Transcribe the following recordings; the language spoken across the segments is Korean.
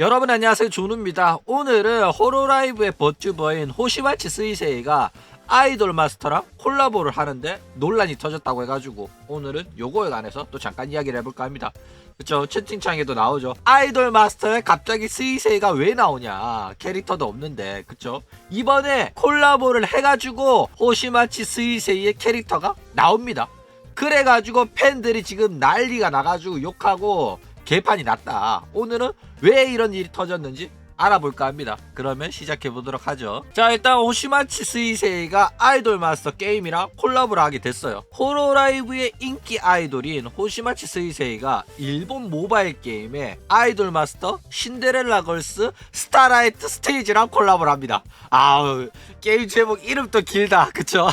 여러분 안녕하세요, 준우입니다. 오늘은 호로라이브의 버튜버인 호시마치 스이세이가 아이돌 마스터랑 콜라보를 하는데 논란이 터졌다고 해가지고 오늘은 요거에 관해서 또 잠깐 이야기를 해볼까 합니다. 그쵸, 채팅창에도 나오죠. 아이돌 마스터에 갑자기 스이세이가 왜 나오냐, 캐릭터도 없는데. 그쵸, 이번에 콜라보를 해가지고 호시마치 스이세이의 캐릭터가 나옵니다. 그래가지고 팬들이 지금 난리가 나가지고 욕하고 개판이 났다. 오늘은 왜 이런 일이 터졌는지 알아볼까 합니다. 그러면 시작해보도록 하죠. 자, 일단 호시마치 스이세이가 아이돌 마스터 게임이랑 콜라보를 하게 됐어요. 호로라이브의 인기 아이돌인 호시마치 스이세이가 일본 모바일 게임의 아이돌 마스터 신데렐라 걸스 스타라이트 스테이지랑 콜라보를 합니다. 아우, 게임 제목 이름도 길다. 그쵸?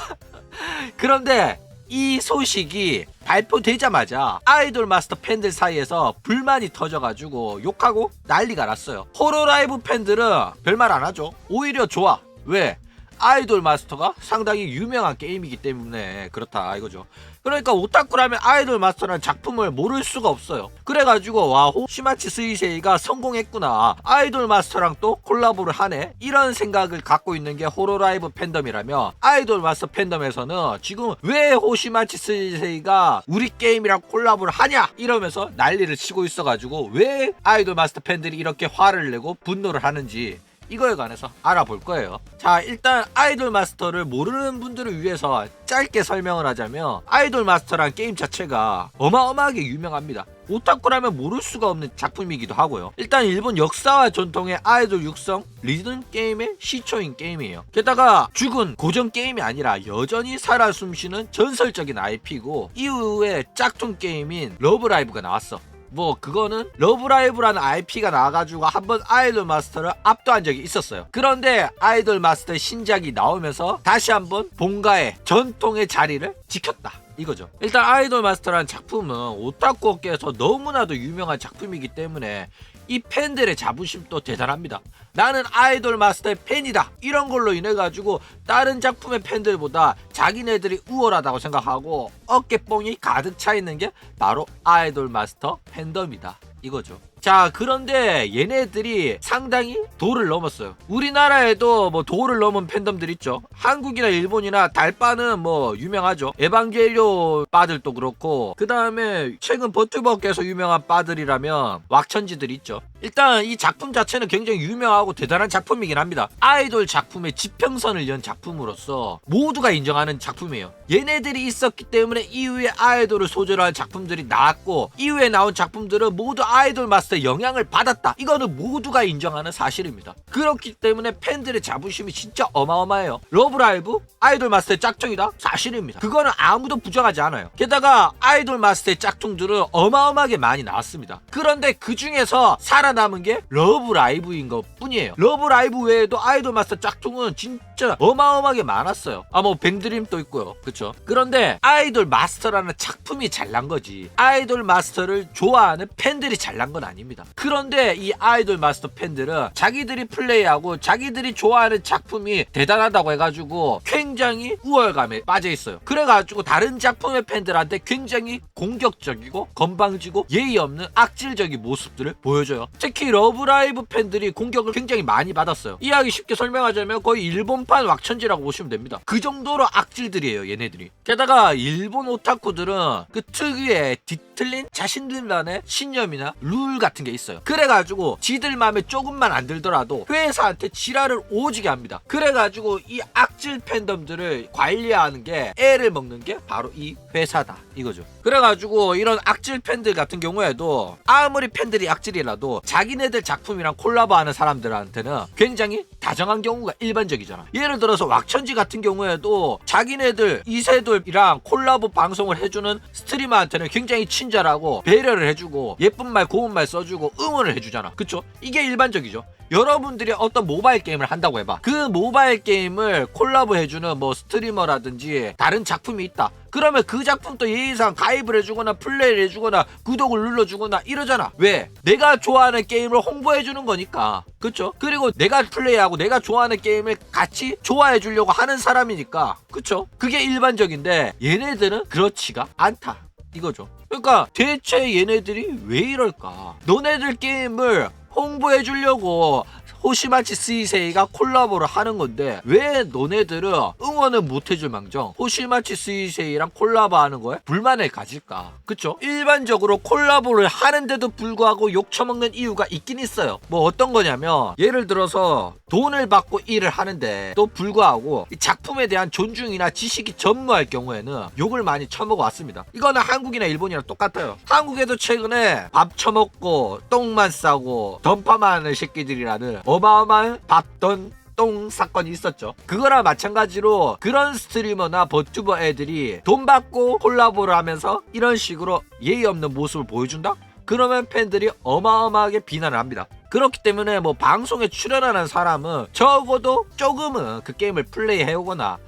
그런데 이 소식이 발표되자마자 아이돌 마스터 팬들 사이에서 불만이 터져가지고 욕하고 난리가 났어요. 호로라이브 팬들은 별말 안 하죠. 오히려 좋아. 왜? 아이돌 마스터가 상당히 유명한 게임이기 때문에 그렇다 이거죠. 그러니까 오타쿠라면 아이돌 마스터라는 작품을 모를 수가 없어요. 그래가지고 와, 호시마치 스이세이가 성공했구나, 아이돌 마스터랑 또 콜라보를 하네, 이런 생각을 갖고 있는 게 호로라이브 팬덤이라면, 아이돌 마스터 팬덤에서는 지금 왜 호시마치 스이세이가 우리 게임이랑 콜라보를 하냐 이러면서 난리를 치고 있어가지고 왜 아이돌 마스터 팬들이 이렇게 화를 내고 분노를 하는지 이거에 관해서 알아볼 거예요. 자, 일단 아이돌 마스터를 모르는 분들을 위해서 짧게 설명을 하자면, 아이돌 마스터란 게임 자체가 어마어마하게 유명합니다. 오타쿠라면 모를 수가 없는 작품이기도 하고요. 일단 일본 역사와 전통의 아이돌 육성 리듬 게임의 시초인 게임이에요. 게다가 죽은 고전 게임이 아니라 여전히 살아 숨쉬는 전설적인 IP고, 이후에 짝퉁 게임인 러브라이브가 나왔어. 뭐 그거는 러브라이브라는 IP가 나와가지고 한번 아이돌 마스터를 압도한 적이 있었어요. 그런데 아이돌 마스터의 신작이 나오면서 다시 한번 본가의 전통의 자리를 지켰다 이거죠. 일단 아이돌 마스터라는 작품은 오타쿠 업계에서 너무나도 유명한 작품이기 때문에 이 팬들의 자부심도 대단합니다. 나는 아이돌 마스터의 팬이다, 이런 걸로 인해 가지고 다른 작품의 팬들보다 자기네들이 우월하다고 생각하고 어깨뽕이 가득 차 있는 게 바로 아이돌 마스터 팬덤이다 이거죠. 자, 그런데 얘네들이 상당히 도를 넘었어요. 우리나라에도 뭐 도를 넘은 팬덤들 있죠. 한국이나 일본이나 달빠는 뭐 유명하죠. 에반게리온 빠들도 그렇고, 그 다음에 최근 버튜버께서 유명한 빠들이라면 왁천지들 있죠. 일단 이 작품 자체는 굉장히 유명하고 대단한 작품이긴 합니다. 아이돌 작품의 지평선을 연 작품으로서 모두가 인정하는 작품이에요. 얘네들이 있었기 때문에 이후에 아이돌을 소재로 한 작품들이 나왔고, 이후에 나온 작품들은 모두 아이돌 마스터의 영향을 받았다, 이거는 모두가 인정하는 사실입니다. 그렇기 때문에 팬들의 자부심이 진짜 어마어마해요. 러브라이브 아이돌 마스터의 짝퉁이다, 사실입니다. 그거는 아무도 부정하지 않아요. 게다가 아이돌 마스터의 짝퉁들은 어마어마하게 많이 나왔습니다. 그런데 그 중에서 살아남은 게 러브라이브인 것 뿐이에요. 러브라이브 외에도 아이돌 마스터 짝퉁은 진짜 어마어마하게 많았어요. 뭐 뱅드림도 있고요. 그쵸? 그런데 아이돌 마스터라는 작품이 잘난 거지, 아이돌 마스터를 좋아하는 팬들이 잘난 건 아닙니다. 그런데 이 아이돌 마스터 팬들은 자기들이 플레이하고 자기들이 좋아하는 작품이 대단하다고 해가지고 굉장히 우월감에 빠져 있어요. 그래가지고 다른 작품의 팬들한테 굉장히 공격적이고 건방지고 예의 없는 악질적인 모습들을 보여줘요. 특히 러브라이브 팬들이 공격을 굉장히 많이 받았어요. 이야기 쉽게 설명하자면 거의 일본판 왁천지라고 보시면 됩니다. 그 정도로 악질들이에요, 얘네들이. 게다가 일본 오타쿠들은 그 특유의 뒤틀린 자신들만의 신념이나 룰 같은 게 있어요. 그래가지고 지들 맘에 조금만 안 들더라도 회사한테 지랄을 오지게 합니다. 그래가지고 이 악질 팬덤들을 관리하는 게, 애를 먹는 게 바로 이 회사다 이거죠. 그래가지고 이런 악질 팬들 같은 경우에도 아무리 팬들이 악질이라도 자기네들 작품이랑 콜라보하는 사람들한테는 굉장히 다정한 경우가 일반적이잖아. 예를 들어서 왁천지 같은 경우에도 자기네들 이세돌이랑 콜라보 방송을 해주는 스트리머한테는 굉장히 친절하고 배려를 해주고 예쁜 말 고운 말 써주고 응원을 해주잖아. 그쵸? 이게 일반적이죠. 여러분들이 어떤 모바일 게임을 한다고 해봐. 그 모바일 게임을 콜라보 해주는 뭐 스트리머라든지 다른 작품이 있다. 그러면 그 작품도 예의상 가입을 해주거나 플레이를 해주거나 구독을 눌러주거나 이러잖아. 왜? 내가 좋아하는 게임을 홍보해주는 거니까. 그쵸? 그리고 내가 플레이하고 내가 좋아하는 게임을 같이 좋아해주려고 하는 사람이니까. 그쵸? 그게 일반적인데 얘네들은 그렇지가 않다 이거죠. 그러니까 대체 얘네들이 왜 이럴까? 너네들 게임을 홍보해 주려고 호시마치 스이세이가 콜라보를 하는 건데 왜 너네들은 응원을 못 해줄 망정 호시마치 스이세이랑 콜라보하는 거에 불만을 가질까? 그쵸? 일반적으로 콜라보를 하는데도 불구하고 욕 처먹는 이유가 있긴 있어요. 뭐 어떤 거냐면 예를 들어서 돈을 받고 일을 하는데 또 불구하고 이 작품에 대한 존중이나 지식이 전무할 경우에는 욕을 많이 처먹어 왔습니다. 이거는 한국이나 일본이랑 똑같아요. 한국에도 최근에 밥 처먹고 똥만 싸고 던파만 하는 새끼들이라는 어마어마한 밥던 똥 사건이 있었죠. 그거랑 마찬가지로 그런 스트리머나 버튜버 애들이 돈 받고 콜라보를 하면서 이런 식으로 예의 없는 모습을 보여준다? 그러면 팬들이 어마어마하게 비난을 합니다. 그렇기 때문에 뭐 방송에 출연하는 사람은 적어도 조금은 그 게임을 플레이해오거나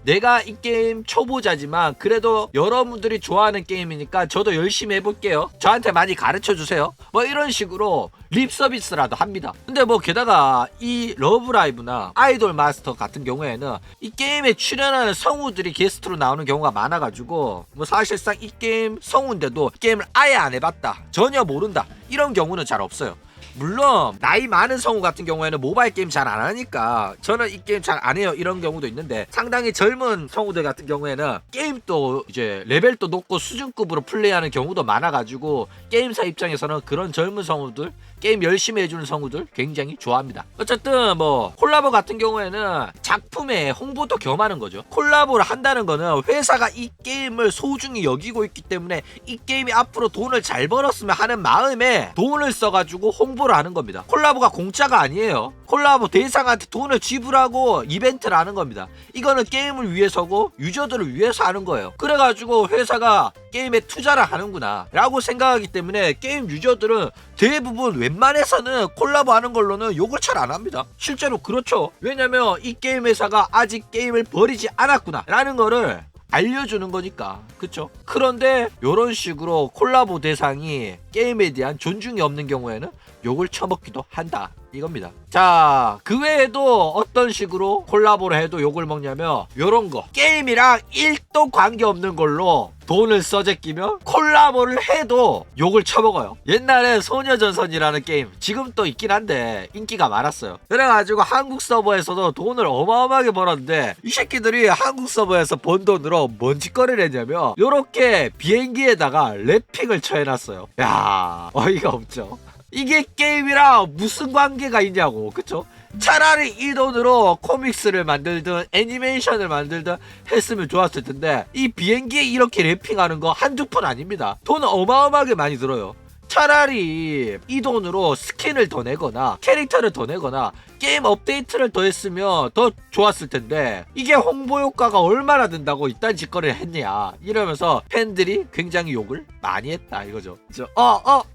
내가 이 게임 초보자지만 그래도 여러분들이 좋아하는 게임이니까 저도 열심히 해볼게요. 저한테 많이 가르쳐주세요. 뭐 이런 식으로 립 서비스라도 합니다. 근데 뭐 게다가 이 러브라이브나 아이돌 마스터 같은 경우에는 이 게임에 출연하는 성우들이 게스트로 나오는 경우가 많아가지고 뭐 사실상 이 게임 성우인데도 게임을 아예 안 해봤다, 전혀 모른다, 이런 경우는 잘 없어요. 물론 나이 많은 성우 같은 경우에는 모바일 게임 잘 안 하니까 저는 이 게임 잘 안 해요 이런 경우도 있는데, 상당히 젊은 성우들 같은 경우에는 게임도 이제 레벨도 높고 수준급으로 플레이하는 경우도 많아가지고 게임사 입장에서는 그런 젊은 성우들, 게임 열심히 해주는 성우들 굉장히 좋아합니다. 어쨌든 뭐 콜라보 같은 경우에는 작품의 홍보도 겸하는 거죠. 콜라보를 한다는 거는 회사가 이 게임을 소중히 여기고 있기 때문에 이 게임이 앞으로 돈을 잘 벌었으면 하는 마음에 돈을 써가지고 홍보를 하는 겁니다. 콜라보가 공짜가 아니에요. 콜라보 대상한테 돈을 지불하고 이벤트를 하는 겁니다. 이거는 게임을 위해서고 유저들을 위해서 하는 거예요. 그래가지고 회사가 게임에 투자를 하는구나 라고 생각하기 때문에 게임 유저들은 대부분 웬만해서는 콜라보 하는 걸로는 욕을 잘 안 합니다. 실제로 그렇죠. 왜냐면 이 게임 회사가 아직 게임을 버리지 않았구나 라는 거를 알려주는 거니까. 그쵸? 그런데 이런 식으로 콜라보 대상이 게임에 대한 존중이 없는 경우에는 욕을 처먹기도 한다 이겁니다. 자, 그 외에도 어떤 식으로 콜라보를 해도 욕을 먹냐면 요런 거, 게임이랑 1도 관계없는 걸로 돈을 써제끼면 콜라보를 해도 욕을 처먹어요. 옛날에 소녀전선이라는 게임, 지금 또 있긴 한데 인기가 많았어요. 그래가지고 한국 서버에서도 돈을 어마어마하게 벌었는데 이 새끼들이 한국 서버에서 번 돈으로 뭔 짓거리를 했냐면 요렇게 비행기에다가 랩핑을 쳐해놨어요. 야, 어이가 없죠. 이게 게임이랑 무슨 관계가 있냐고. 그쵸? 차라리 이 돈으로 코믹스를 만들든 애니메이션을 만들든 했으면 좋았을 텐데 이 비행기에 이렇게 랩핑하는 거 한두 푼 아닙니다. 돈 어마어마하게 많이 들어요. 차라리 이 돈으로 스킨을 더 내거나 캐릭터를 더 내거나 게임 업데이트를 더 했으면 더 좋았을 텐데 이게 홍보 효과가 얼마나 든다고 이딴 짓거리를 했냐 이러면서 팬들이 굉장히 욕을 많이 했다 이거죠.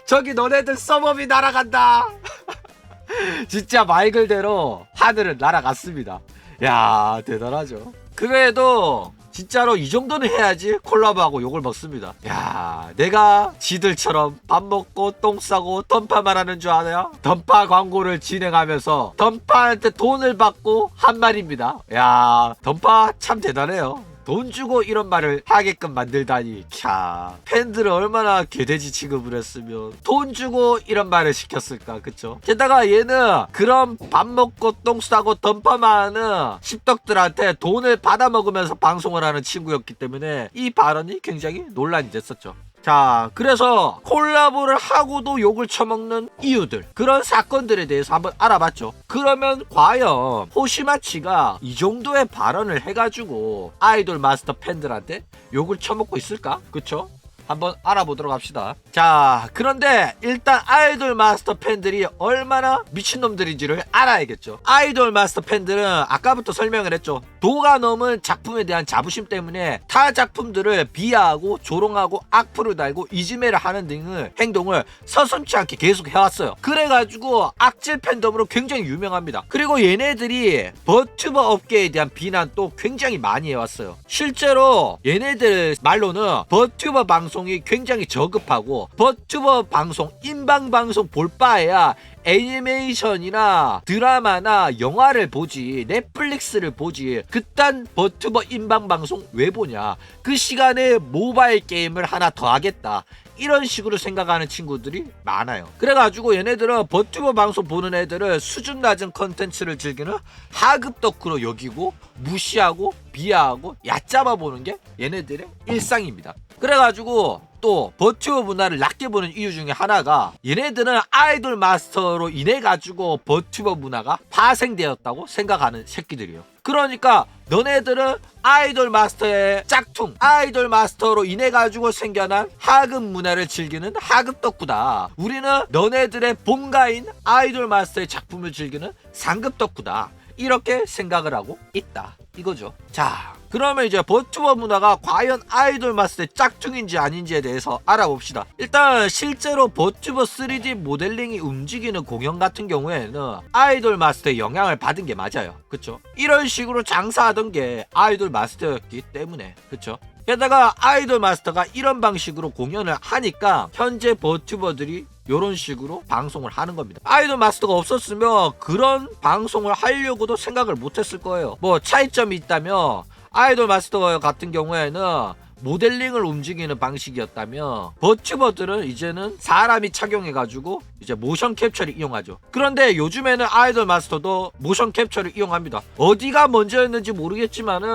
저기 너네들 서버비 날아간다. 진짜 말 그대로 하늘은 날아갔습니다. 야, 대단하죠. 그 외에도 진짜로 이 정도는 해야지 콜라보하고 욕을 먹습니다. 야, 내가 지들처럼 밥 먹고 똥 싸고 던파만 하는 줄 아나요? 던파 광고를 진행하면서 던파한테 돈을 받고 한 말입니다. 야, 던파 참 대단해요. 돈 주고 이런 말을 하게끔 만들다니. 캬, 팬들은 얼마나 개돼지 취급을 했으면 돈 주고 이런 말을 시켰을까. 그쵸? 게다가 얘는 그런 밥 먹고 똥 싸고 던파만 하는 십덕들한테 돈을 받아먹으면서 방송을 하는 친구였기 때문에 이 발언이 굉장히 논란이 됐었죠. 자, 그래서 콜라보를 하고도 욕을 처먹는 이유들, 그런 사건들에 대해서 한번 알아봤죠. 그러면 과연 호시마치가 이 정도의 발언을 해가지고 아이돌 마스터 팬들한테 욕을 처먹고 있을까? 그쵸? 한번 알아보도록 합시다. 자, 그런데 일단 아이돌 마스터 팬들이 얼마나 미친놈들인지를 알아야겠죠. 아이돌 마스터 팬들은 아까부터 설명을 했죠. 도가 넘은 작품에 대한 자부심 때문에 타 작품들을 비하하고 조롱하고 악플을 달고 이지매를 하는 등의 행동을 서슴지 않게 계속 해왔어요. 그래가지고 악질 팬덤으로 굉장히 유명합니다. 그리고 얘네들이 버튜버 업계에 대한 비난도 굉장히 많이 해왔어요. 실제로 얘네들 말로는 버튜버 방송이 굉장히 저급하고 버튜버 방송, 인방 방송 볼 바에야 애니메이션이나 드라마나 영화를 보지, 넷플릭스를 보지, 그딴 버튜버 인방방송 왜 보냐, 그 시간에 모바일 게임을 하나 더 하겠다, 이런 식으로 생각하는 친구들이 많아요. 그래가지고 얘네들은 버튜버 방송 보는 애들을 수준 낮은 컨텐츠를 즐기는 하급 덕후로 여기고 무시하고 비하하고 얕잡아 보는 게 얘네들의 일상입니다. 그래가지고 또 버튜버 문화를 낮게 보는 이유 중에 하나가, 얘네들은 아이돌 마스터로 인해 가지고 버튜버 문화가 파생되었다고 생각하는 새끼들이에요. 그러니까 너네들은 아이돌 마스터의 짝퉁, 아이돌 마스터로 인해 가지고 생겨난 하급 문화를 즐기는 하급 덕후다. 우리는 너네들의 본가인 아이돌 마스터의 작품을 즐기는 상급 덕후다. 이렇게 생각을 하고 있다, 이거죠. 자, 그러면 이제 버튜버 문화가 과연 아이돌 마스터의 짝퉁인지 아닌지에 대해서 알아봅시다. 일단 실제로 버튜버 3D 모델링이 움직이는 공연 같은 경우에는 아이돌 마스터의 영향을 받은 게 맞아요. 그쵸? 이런 식으로 장사하던 게 아이돌 마스터였기 때문에. 그쵸? 게다가 아이돌 마스터가 이런 방식으로 공연을 하니까 현재 버튜버들이 요런 식으로 방송을 하는 겁니다. 아이돌 마스터가 없었으면 그런 방송을 하려고도 생각을 못했을 거예요. 뭐 차이점이 있다면, 아이돌 마스터 같은 경우에는 모델링을 움직이는 방식이었다면, 버튜버들은 이제는 사람이 착용해가지고 이제 모션 캡처를 이용하죠. 그런데 요즘에는 아이돌 마스터도 모션 캡처를 이용합니다. 어디가 먼저였는지 모르겠지만은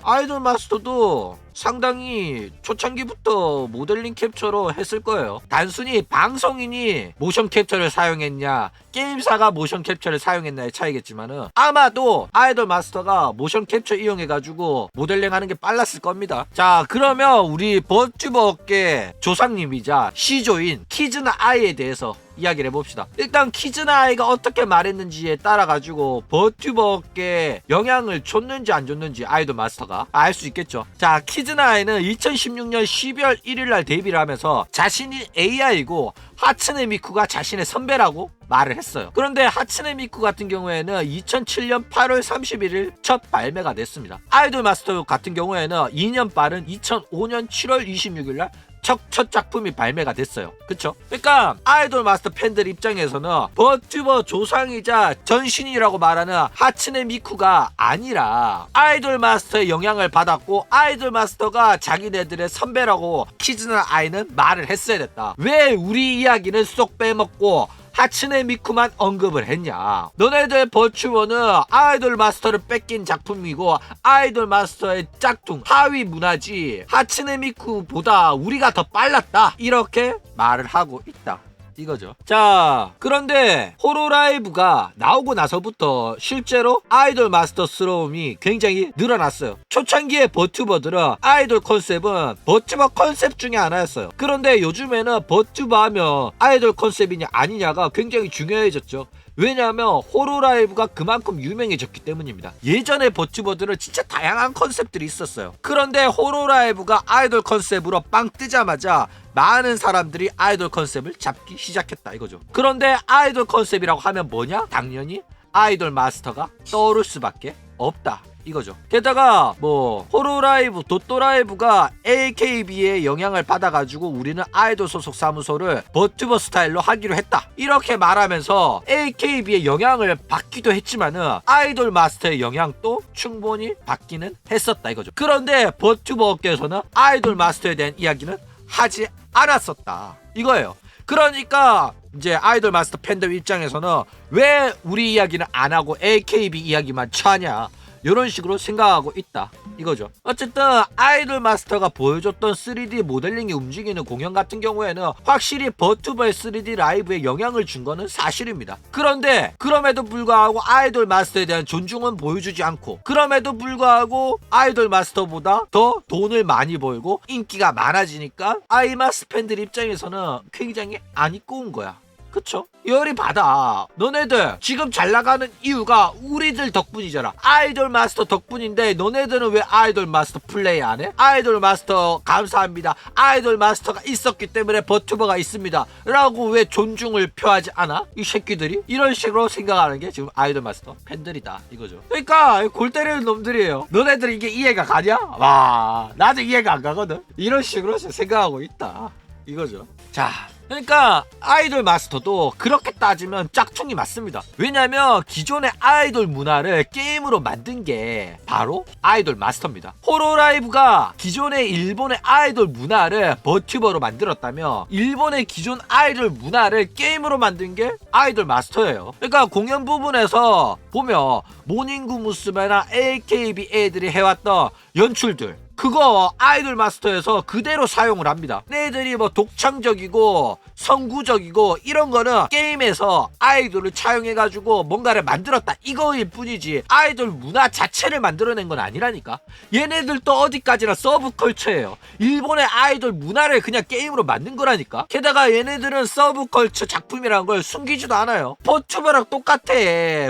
아이돌 마스터도 상당히 초창기부터 모델링 캡처로 했을 거예요. 단순히 방송인이 모션 캡처를 사용했냐, 게임사가 모션 캡처를 사용했냐의 차이겠지만은 아마도 아이돌 마스터가 모션 캡처 이용해가지고 모델링 하는 게 빨랐을 겁니다. 자, 그러면 우리 버튜버 업계 조상님이자 시조인 키즈나 아이에 대해서 이야기를 해봅시다. 일단 키즈나 아이가 어떻게 말했는지에 따라 가지고 버튜버 업계에 영향을 줬는지 안 줬는지 아이돌 마스터가 알 수 있겠죠. 자, 키즈나 아이는 2016년 12월 1일날 데뷔를 하면서 자신이 AI이고 하츠네 미쿠가 자신의 선배라고 말을 했어요. 그런데 하츠네 미쿠 같은 경우에는 2007년 8월 31일 첫 발매가 됐습니다. 아이돌 마스터 같은 경우에는 2년 빠른 2005년 7월 26일날 첫 작품이 발매가 됐어요. 그쵸? 그러니까 아이돌 마스터 팬들 입장에서는 버튜버 조상이자 전신이라고 말하는 하츠네 미쿠가 아니라 아이돌 마스터의 영향을 받았고 아이돌 마스터가 자기네들의 선배라고 키즈나 아이는 말을 했어야 됐다. 왜 우리 이야기는 쏙 빼먹고 하츠네 미쿠만 언급을 했냐. 너네들 버튜버는 아이돌 마스터를 뺏긴 작품이고 아이돌 마스터의 짝퉁 하위 문화지, 하츠네 미쿠보다 우리가 더 빨랐다, 이렇게 말을 하고 있다, 이거죠. 자, 그런데 호로라이브가 나오고 나서부터 실제로 아이돌 마스터스러움이 굉장히 늘어났어요. 초창기의 버튜버들은 아이돌 컨셉은 버튜버 컨셉 중에 하나였어요. 그런데 요즘에는 버튜버 하면 아이돌 컨셉이냐 아니냐가 굉장히 중요해졌죠. 왜냐하면 호로라이브가 그만큼 유명해졌기 때문입니다. 예전에 버튜버들은 진짜 다양한 컨셉들이 있었어요. 그런데 호로라이브가 아이돌 컨셉으로 빵 뜨자마자 많은 사람들이 아이돌 컨셉을 잡기 시작했다, 이거죠. 그런데 아이돌 컨셉이라고 하면 뭐냐? 당연히 아이돌 마스터가 떠오를 수밖에 없다, 이거죠. 게다가 뭐 호로라이브, 도토라이브가 AKB의 영향을 받아가지고 우리는 아이돌 소속 사무소를 버튜버 스타일로 하기로 했다, 이렇게 말하면서 AKB의 영향을 받기도 했지만은 아이돌 마스터의 영향도 충분히 받기는 했었다, 이거죠. 그런데 버튜버 업계에서는 아이돌 마스터에 대한 이야기는 하지 않았었다, 이거예요. 그러니까 이제 아이돌 마스터 팬들 입장에서는 왜 우리 이야기는 안 하고 AKB 이야기만 쳐하냐, 이런 식으로 생각하고 있다, 이거죠. 어쨌든 아이돌 마스터가 보여줬던 3D 모델링이 움직이는 공연 같은 경우에는 확실히 버튜버의 3D 라이브에 영향을 준 거는 사실입니다. 그런데 그럼에도 불구하고 아이돌 마스터에 대한 존중은 보여주지 않고, 그럼에도 불구하고 아이돌 마스터보다 더 돈을 많이 벌고 인기가 많아지니까 아이마스 팬들 입장에서는 굉장히 안 이꺼운 거야. 그쵸? 열이 받아. 너네들 지금 잘 나가는 이유가 우리들 덕분이잖아. 아이돌 마스터 덕분인데 너네들은 왜 아이돌 마스터 플레이 안 해? 아이돌 마스터 감사합니다, 아이돌 마스터가 있었기 때문에 버튜버가 있습니다 라고 왜 존중을 표하지 않아? 이 새끼들이 이런 식으로 생각하는 게 지금 아이돌 마스터 팬들이다, 이거죠. 그러니까 골 때리는 놈들이에요. 너네들 이게 이해가 가냐? 와, 나도 이해가 안 가거든. 이런 식으로 생각하고 있다, 이거죠. 자, 그러니까 아이돌 마스터도 그렇게 따지면 짝퉁이 맞습니다. 왜냐면 기존의 아이돌 문화를 게임으로 만든 게 바로 아이돌 마스터입니다. 호로라이브가 기존의 일본의 아이돌 문화를 버튜버로 만들었다면 일본의 기존 아이돌 문화를 게임으로 만든 게 아이돌 마스터예요. 그러니까 공연 부분에서 보면 모닝구 무스메나 AKB 애들이 해왔던 연출들, 그거 아이돌 마스터에서 그대로 사용을 합니다. 얘들이 뭐 독창적이고 선구적이고 이런 거는 게임에서 아이돌을 차용해가지고 뭔가를 만들었다 이거일 뿐이지 아이돌 문화 자체를 만들어낸 건 아니라니까. 얘네들도 어디까지나 서브컬처예요. 일본의 아이돌 문화를 그냥 게임으로 만든 거라니까. 게다가 얘네들은 서브컬처 작품이라는 걸 숨기지도 않아요. 버튜버랑 똑같아.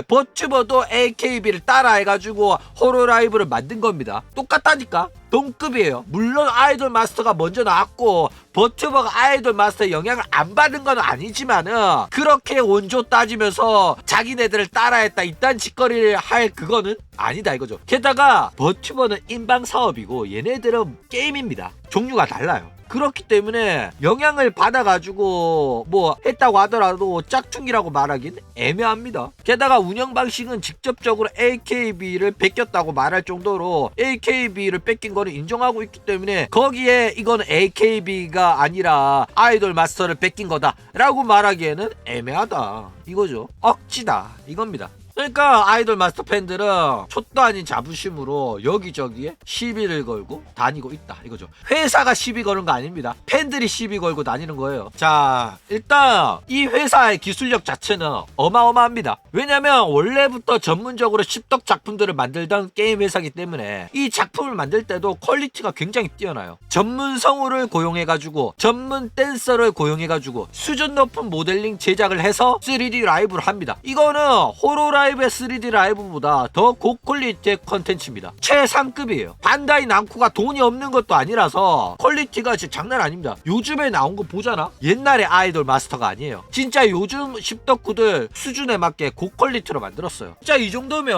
버튜버도 AKB를 따라해가지고 호로라이브를 만든 겁니다. 똑같다니까. 동급이에요. 물론 아이돌 마스터가 먼저 나왔고 버튜버가 아이돌 마스터의 영향을 안 받은 건 아니지만은 그렇게 원조 따지면서 자기네들을 따라했다 이딴 짓거리를 할 그거는 아니다 이거죠. 게다가 버튜버는 인방 사업이고 얘네들은 게임입니다. 종류가 달라요. 그렇기 때문에 영향을 받아가지고 뭐 했다고 하더라도 짝퉁이라고 말하긴 애매합니다. 게다가 운영 방식은 직접적으로 AKB를 뺏겼다고 말할 정도로 AKB를 뺏긴 거는 인정하고 있기 때문에 거기에 이건 AKB가 아니라 아이돌 마스터를 뺏긴 거다 라고 말하기에는 애매하다 이거죠. 억지다 이겁니다. 그러니까 아이돌 마스터 팬들은 촛도 아닌 자부심으로 여기저기에 시비를 걸고 다니고 있다 이거죠. 회사가 시비 거는 거 아닙니다. 팬들이 시비 걸고 다니는 거예요. 자, 일단 이 회사의 기술력 자체는 어마어마합니다. 왜냐면 원래부터 전문적으로 십덕 작품들을 만들던 게임 회사이기 때문에 이 작품을 만들 때도 퀄리티가 굉장히 뛰어나요. 전문 성우를 고용해가지고 전문 댄서를 고용해가지고 수준 높은 모델링 제작을 해서 3D 라이브를 합니다. 이거는 호로라이브의 3D 라이브보다 더 고퀄리티의 컨텐츠입니다. 최상급이에요. 반다이 남코가 돈이 없는 것도 아니라서 퀄리티가 진짜 장난 아닙니다. 요즘에 나온 거 보잖아. 옛날의 아이돌 마스터가 아니에요. 진짜 요즘 십덕구들 수준에 맞게 고퀄리티로 만들었어요. 진짜 이 정도면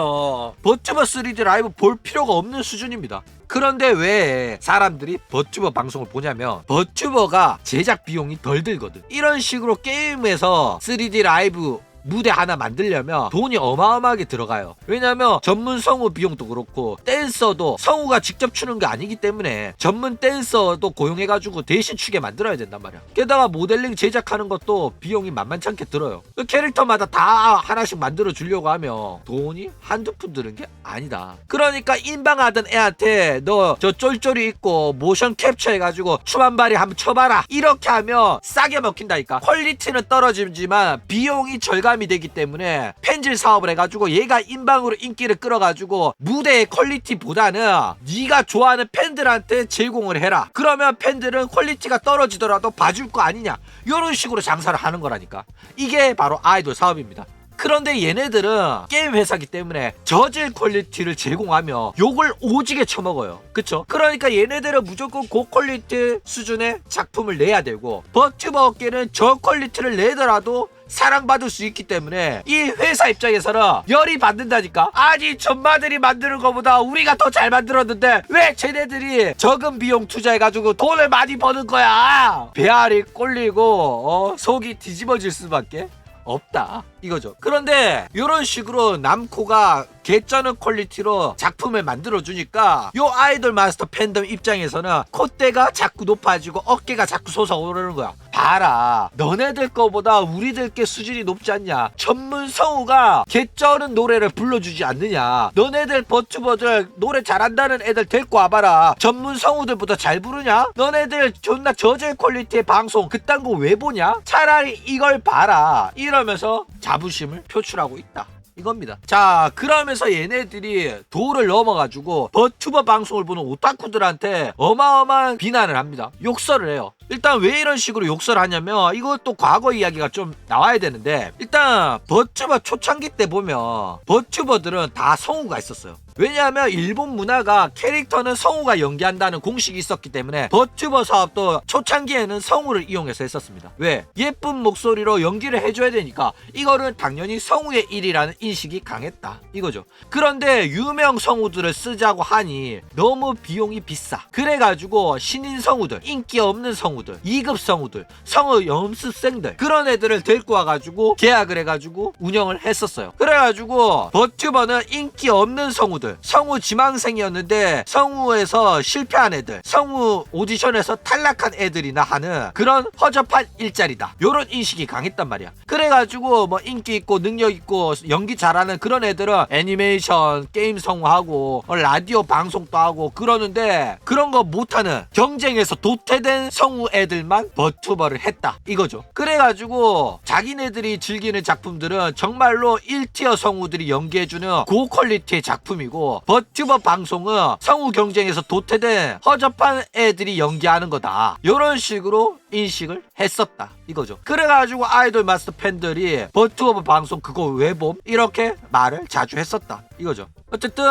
버튜버 3D 라이브 볼 필요가 없는 수준입니다. 그런데 왜 사람들이 버튜버 방송을 보냐면 버튜버가 제작 비용이 덜 들거든. 이런 식으로 게임에서 3D 라이브 무대 하나 만들려면 돈이 어마어마하게 들어가요. 왜냐면 전문 성우 비용도 그렇고 댄서도 성우가 직접 추는 게 아니기 때문에 전문 댄서도 고용해가지고 대신 추게 만들어야 된단 말이야. 게다가 모델링 제작하는 것도 비용이 만만찮게 들어요. 그 캐릭터마다 다 하나씩 만들어 주려고 하면 돈이 한두 푼 드는 게 아니다. 그러니까 인방하던 애한테 너 저 쫄쫄이 있고 모션 캡처 해가지고 춤 한 발이 한번 쳐봐라 이렇게 하면 싸게 먹힌다니까. 퀄리티는 떨어지지만 비용이 절감이 되기 때문에 팬질 사업을 해가지고 얘가 인방으로 인기를 끌어가지고 무대의 퀄리티보다는 네가 좋아하는 팬들한테 제공을 해라. 그러면 팬들은 퀄리티가 떨어지더라도 봐줄 거 아니냐. 이런 식으로 장사를 하는 거라니까. 이게 바로 아이돌 사업입니다. 그런데 얘네들은 게임 회사기 때문에 저질 퀄리티를 제공하며 욕을 오지게 쳐먹어요. 그쵸? 그러니까 얘네들은 무조건 고퀄리티 수준의 작품을 내야 되고 버튜버 업계는 저 퀄리티를 내더라도 사랑받을 수 있기 때문에 이 회사 입장에서는 열이 받는다니까. 아니 전마들이 만드는 것보다 우리가 더 잘 만들었는데 왜 쟤네들이 적은 비용 투자해가지고 돈을 많이 버는 거야. 배알이 꼴리고 속이 뒤집어질 수밖에 없다 이거죠. 그런데 이런 식으로 남코가 개쩌는 퀄리티로 작품을 만들어주니까 요 아이돌 마스터 팬덤 입장에서는 콧대가 자꾸 높아지고 어깨가 자꾸 솟아오르는 거야. 봐라, 너네들 거보다 우리들 게 수준이 높지 않냐. 전문 성우가 개쩌는 노래를 불러주지 않느냐. 너네들 버튜버들 노래 잘한다는 애들 데리고 와봐라. 전문 성우들보다 잘 부르냐. 너네들 존나 저질 퀄리티의 방송 그딴 거 왜 보냐. 차라리 이걸 봐라 이러면서 자부심을 표출하고 있다 이겁니다. 자, 그러면서 얘네들이 도를 넘어가지고 버튜버 방송을 보는 오타쿠들한테 어마어마한 비난을 합니다. 욕설을 해요. 일단 왜 이런 식으로 욕설을 하냐면 이것도 과거 이야기가 좀 나와야 되는데, 일단 버튜버 초창기 때 보면 버튜버들은 다 성우가 있었어요. 왜냐하면 일본 문화가 캐릭터는 성우가 연기한다는 공식이 있었기 때문에 버튜버 사업도 초창기에는 성우를 이용해서 했었습니다. 왜? 예쁜 목소리로 연기를 해줘야 되니까 이거는 당연히 성우의 일이라는 인식이 강했다 이거죠. 그런데 유명 성우들을 쓰자고 하니 너무 비용이 비싸. 그래가지고 신인 성우들, 인기 없는 성우들, 2급 성우들, 성우 연습생들 그런 애들을 데리고 와가지고 계약을 해가지고 운영을 했었어요. 그래가지고 버튜버는 인기 없는 성우들, 성우 지망생이었는데 성우에서 실패한 애들, 성우 오디션에서 탈락한 애들이나 하는 그런 허접한 일자리다 요런 인식이 강했단 말이야. 그래가지고 뭐 인기 있고 능력 있고 연기 잘하는 그런 애들은 애니메이션 게임 성우하고 라디오 방송도 하고 그러는데 그런 거 못하는 경쟁에서 도태된 성우 애들만 버튜버를 했다 이거죠. 그래가지고 자기네들이 즐기는 작품들은 정말로 1티어 성우들이 연기해주는 고퀄리티의 작품이고 버튜버 방송은 성우 경쟁에서 도태된 허접한 애들이 연기하는 거다 요런 식으로 인식을 했었다 이거죠. 그래가지고 아이돌 마스터 팬들이 버튜버 방송 그거 왜 봄? 이렇게 말을 자주 했었다 이거죠. 어쨌든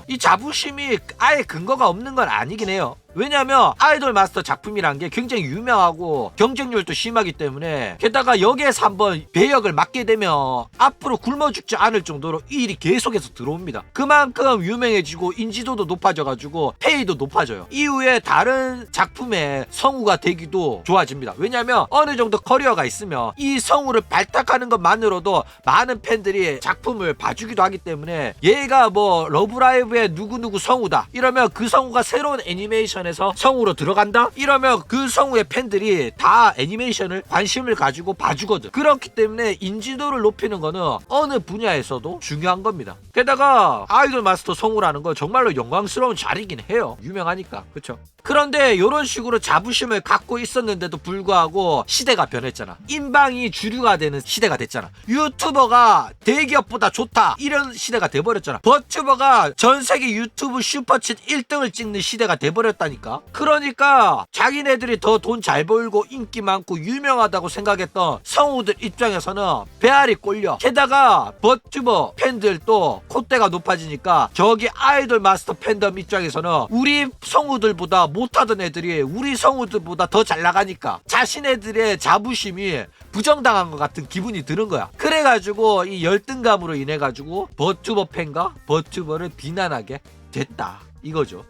이 자부심이 아예 근거가 없는 건 아니긴 해요. 왜냐면 아이돌 마스터 작품이란 게 굉장히 유명하고 경쟁률도 심하기 때문에 게다가 여기에서 한번 배역을 맡게 되면 앞으로 굶어 죽지 않을 정도로 이 일이 계속해서 들어옵니다. 그만큼 유명해지고 인지도도 높아져가지고 페이도 높아져요. 이후에 다른 작품의 성우가 되기도 좋아집니다. 왜냐면 어느 정도 커리어가 있으면 이 성우를 발탁하는 것만으로도 많은 팬들이 작품을 봐주기도 하기 때문에 얘가 뭐 러브라이브의 누구누구 성우다 이러면 그 성우가 새로운 애니메이션에서 성우로 들어간다 이러면 그 성우의 팬들이 다 애니메이션을 관심을 가지고 봐주거든. 그렇기 때문에 인지도를 높이는 거는 어느 분야에서도 중요한 겁니다. 게다가 아이돌 마스터 성우라는 건 정말로 영광스러운 자리긴 해요. 유명하니까. 그쵸? 그런데 이런 식으로 자부심을 갖고 있었는데도 불구하고 시대가 변했잖아. 인방이 주류가 되는 시대가 됐잖아. 유튜버가 대기업보다 좋다 이런 시대가 돼버렸잖아. 버튜버가 전세계 유튜브 슈퍼챗 1등을 찍는 시대가 돼버렸다니까. 그러니까 자기네들이 더 돈 잘 벌고 인기 많고 유명하다고 생각했던 성우들 입장에서는 배알이 꼴려. 게다가 버튜버 팬들도 콧대가 높아지니까 저기 아이돌 마스터 팬덤 입장에서는 우리 성우들보다 못하던 애들이 우리 성우들보다 더 잘 나가니까 자신애들의 자부심이 부정당한 것 같은 기분이 드는 거야. 그래가지고 이 열등감으로 인해가지고 버튜버 팬과 버튜버를 비난하게 됐다 이거죠.